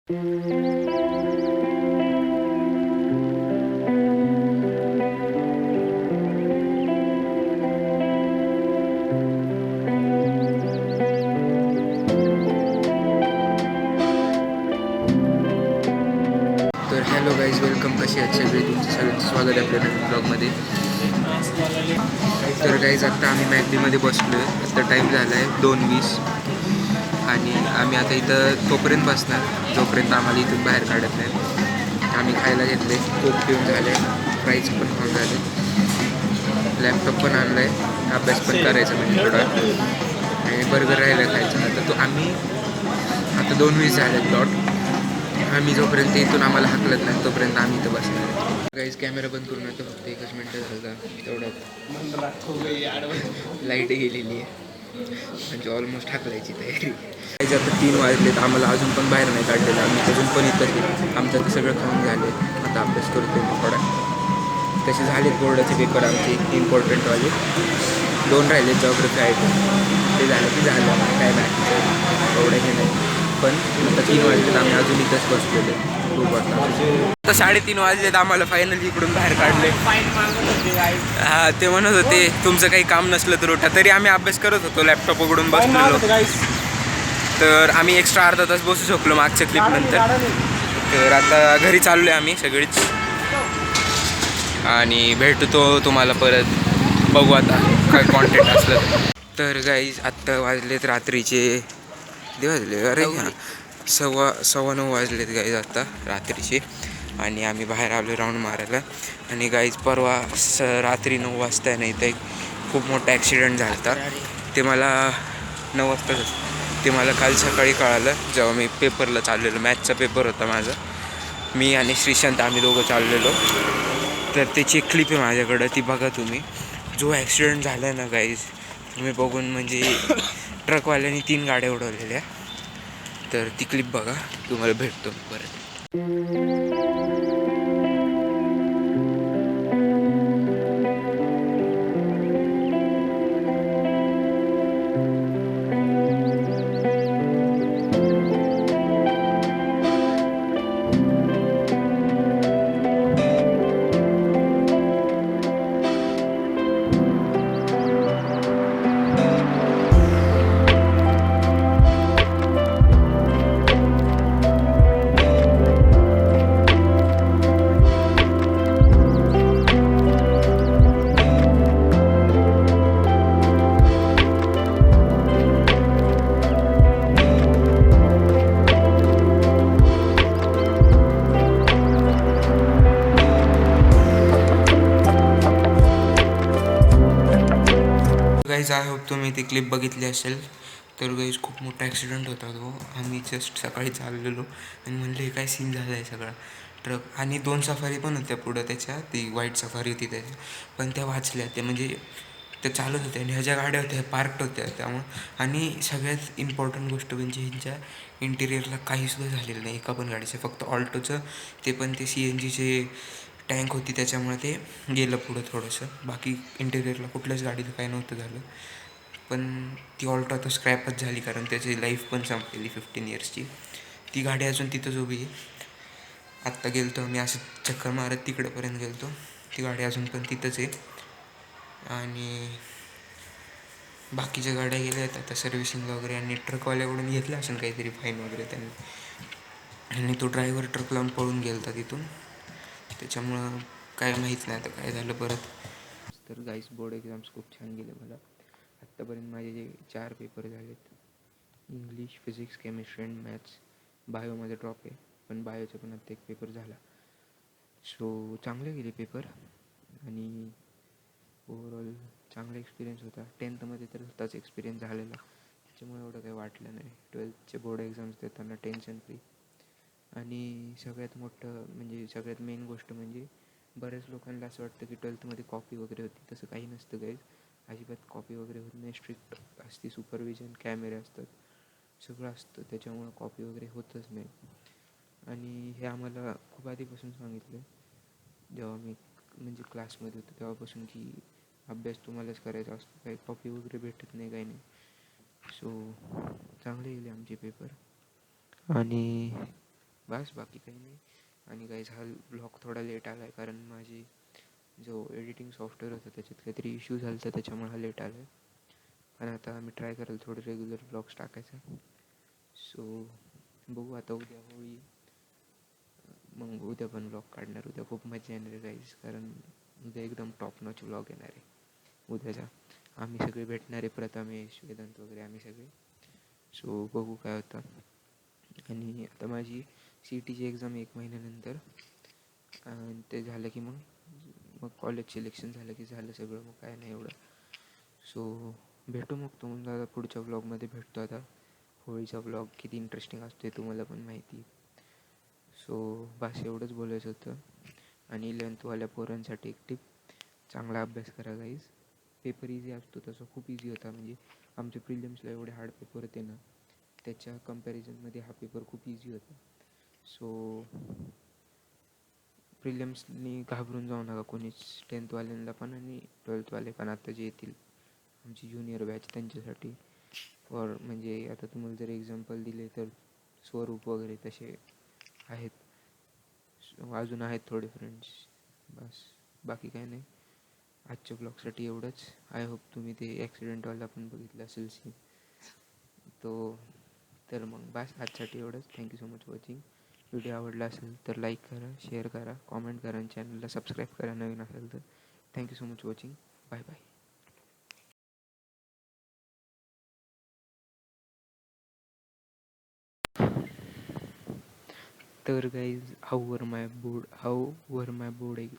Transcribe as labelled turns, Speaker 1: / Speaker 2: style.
Speaker 1: तर hello guys, welcome. कसे आहेत सगळे? तुमचं सगळ्यांचं स्वागत आहे आपल्या नवीन ब्लॉगमध्ये. तर गाईज, आत्ता आम्ही मॅकडीमध्ये बसलो आहे. आत्ता टाईम झाला आहे 2:20 आणि आम्ही आता इथं तोपर्यंत बसणार जोपर्यंत आम्हाला इथून बाहेर काढत नाही. आम्ही खायला घेतले, कोक पिऊन झाले, फ्राईज पण खाऊन झाले, लॅपटॉप पण आणला आहे, अभ्यास पण करायचा म्हणजे थोडा, आणि बर्गर राहिला खायचा. आता तो आम्ही आता 2:20 झाले प्लॉट. आम्ही जोपर्यंत इथून आम्हाला हाकलत नाही तोपर्यंत आम्ही इथं बसणार. काहीच कॅमेरा बंद करून येतो, फक्त 1 मिनटं झालं तेवढ्यात लाईट गेलेली आहे, म्हणजे ऑलमोस्ट हाकलायची तयारी. काही आता 3 वाजलेत, आम्हाला अजून पण बाहेर नाही काढलेलं. आम्ही अजून पण इथं आमचं ते सगळं खाऊन झाले. आता अभ्यास करतो मी थोडा. तसे झालेत बोर्डाचे पेपर आमचे इम्पॉर्टंटवाले. 2 राहिले जॉग्रफी आहे, ते झालं की झालं, काय नाही एवढं हे नाही. पण आता 3 वाजलेत, आम्ही अजून इथंच बसलेले खूप वाटतं. आता 3:30 वाजलेत, आम्हाला फायनली इकडून बाहेर काढले. हा, ते म्हणत होते तुमचं काही काम नसलं तर उठा. तरी आम्ही अभ्यास करत होतो, लॅपटॉप उघडून बसलेलो. तर आम्ही एक्स्ट्रा अर्धा तास बसू शकलो मागच्या क्लिपनंतर. तर आता घरी चाललो आहे आम्ही सगळीच, आणि भेटतो तुम्हाला परत. बघू आता काय कॉन्टेंट असलं तर. गाईज, आत्ता वाजलेत रात्रीचे वाजले, अरे हां, 9:15 वाजलेत गाईज आत्ता रात्रीचे. आणि आम्ही बाहेर आलो राऊंड मारायला. आणि गाईज, परवा रात्री 9 वाजता नाही तर एक खूप मोठा ॲक्सिडेंट झाला होता. ते मला 9 वाजता ते मला काल सकाळी कळालं, जेव्हा मी पेपरला चाललेलो. मॅथचा पेपर होता माझा. मी आणि श्रीशांत आम्ही दोघं चाललेलो. तर त्याची एक क्लिप आहे माझ्याकडं, ती बघा तुम्ही. जो ॲक्सिडेंट झाला ना गाईज, तुम्ही बघून म्हणजे ट्रकवाल्याने 3 गाड्या उडवलेल्या. तर ती क्लिप बघा, तुम्हाला भेटतो परत. गाईज, आय होप तुम्ही ती क्लिप बघितली असेल. तर गाईज, खूप मोठा ॲक्सिडेंट होता तो. आम्ही जस्ट सकाळी चाललेलो आणि म्हणलं हे काय सीन झाला आहे सगळा. ट्रक आणि 2 सफारी पण होत्या पुढं त्याच्या, ती व्हाईट सफारी होती त्याच्या, पण त्या वाचल्या. ते म्हणजे त्या चालत होत्या आणि ह्या ज्या गाड्या होत्या ह्या पार्क्ड होत्या त्यामुळं. आणि सगळ्यात इम्पॉर्टंट गोष्ट म्हणजे ह्यांच्या इंटिरियरला काहीसुद्धा झालेलं नाही एका पण गाडीचं, फक्त ऑल्टोचं. ते पण ते CNGचे टँक होती त्याच्यामुळे ते गेलं पुढं थोडंसं. बाकी इंटिरियरला कुठल्याच गाडीचं काही नव्हतं झालं. पण ती ऑल्टो आता स्क्रॅपच झाली, कारण त्याची लाईफ पण संपलेली 15 इयर्सची. ती गाडी अजून तिथंच उभी आहे. आत्ता गेलो आम्ही असं चक्कर मारत तिकडंपर्यंत गेलो, ती गाडी अजून पण तिथंच आहे. आणि बाकीच्या गाड्या गेल्या आहेत आता सर्व्हिसिंग वगैरे. आणि ट्रकवाल्याकडून घेतलं असेल काहीतरी फाईन वगैरे त्यांनी. आणि तो ड्रायव्हर ट्रक लावून पळून गेला होता तिथून, त्याच्यामुळं काय माहीत नाही आता काय झालं परत. तर गाईस, बोर्ड एक्झाम्स खूप छान गेले मला. आत्तापर्यंत माझे जे 4 पेपर झालेत, English, physics, chemistry and maths. बायोमध्ये ड्रॉप आहे, पण बायोचा पण आत्ता एक पेपर झाला. सो चांगले गेले पेपर, आणि ओव्हरऑल चांगला एक्सपिरियन्स होता. 10थमध्ये तर होताच एक्सपिरियन्स झालेला, त्याच्यामुळे एवढं काही वाटलं नाही. 12थचे बोर्ड एक्झाम्स देताना टेन्शन फ्री. आणि सगळ्यात मोठं म्हणजे सगळ्यात मेन गोष्ट म्हणजे, बऱ्याच लोकांना असं वाटतं की 12थमध्ये कॉपी वगैरे होती. तसं काही नसतं गाईज, अजिबात कॉपी वगैरे होत नाही. स्ट्रिक्ट असते सुपरविजन, कॅमेरे असतात, सगळं असतं, त्याच्यामुळं कॉपी वगैरे होतच नाही. आणि हे आम्हाला खूप आधीपासून सांगितलं, जेव्हा मी म्हणजे क्लासमध्ये होतो तेव्हापासून, की अभ्यास तुम्हालाच करायचा असतो, काही कॉपी वगैरे भेटत नाही, काही नाही. सो चांगले गेले आमचे पेपर. आणि बस बाकी काही नाही. आणि काही हा ब्लॉग थोडा लेट आला आहे कारण माझी जो एडिटिंग सॉफ्टवेअर होता त्याच्यात काहीतरी इश्यू झाला तर त्याच्यामुळे हा लेट आला आहे. पण आता आम्ही ट्राय करेल थोडं रेग्युलर ब्लॉग्स टाकायचं. सो बघू आता उद्या होळी, मग उद्या पण ब्लॉग काढणार. उद्या खूप मजा येणार आहे गाईज, कारण उद्या एकदम टॉप नॉच ब्लॉग येणार आहे उद्याचा. आम्ही सगळे भेटणार आहे, प्रथमेश, वेदांत वगैरे आम्ही सगळे. सो बघू काय होतं. आणि आता माझी सी ई टीची एक्झाम 1 महिन्यानंतर, आणि ते झालं की मग मग कॉलेज सिलेक्शन झालं की झालं सगळं, मग काय नाही एवढं. सो भेटू मग तुम्हाला पुढच्या ब्लॉगमध्ये भेटतो. आता होळीचा ब्लॉग किती इंटरेस्टिंग असतो ते तुम्हाला पण माहिती. सो बस एवढंच बोलायचं होतं. आणि 11th पोरांसाठी एक टिप, चांगला अभ्यास करा गाईज. पेपर इझी असतो तसं खूप इझी होता, म्हणजे आमच्या प्रिलिम्सला एवढे हार्ड पेपर होते ना, त्याच्या कम्पॅरिझनमध्ये हा पेपर खूप इझी होता. सो प्रिलिम्सनी घाबरून जाऊ नका कोणीच, 10thवाल्यांना पण आणि 12thवाले पण आता जे येतील आमची ज्युनियर बॅच त्यांच्यासाठी. फॉर म्हणजे आता तुम्हाला जर एक्झाम्पल दिले तर स्वरूप वगैरे तसे आहेत. अजून आहेत थोडे फ्रेंड्स. बस बाकी काही नाही. आजच्या ब्लॉगसाठी एवढंच. आय होप तुम्ही ते ॲक्सिडेंटवाला पण बघितलं असेल सीन तो. तर मग बस आजसाठी एवढंच. Thank you so much watching. Video आवडला असेल तर लाईक करा, शेअर करा, कॉमेंट करा आणि चॅनलला सबस्क्राईब करा नवीन असेल तर. Thank you so much watching. Bye bye. तर guys, how were my board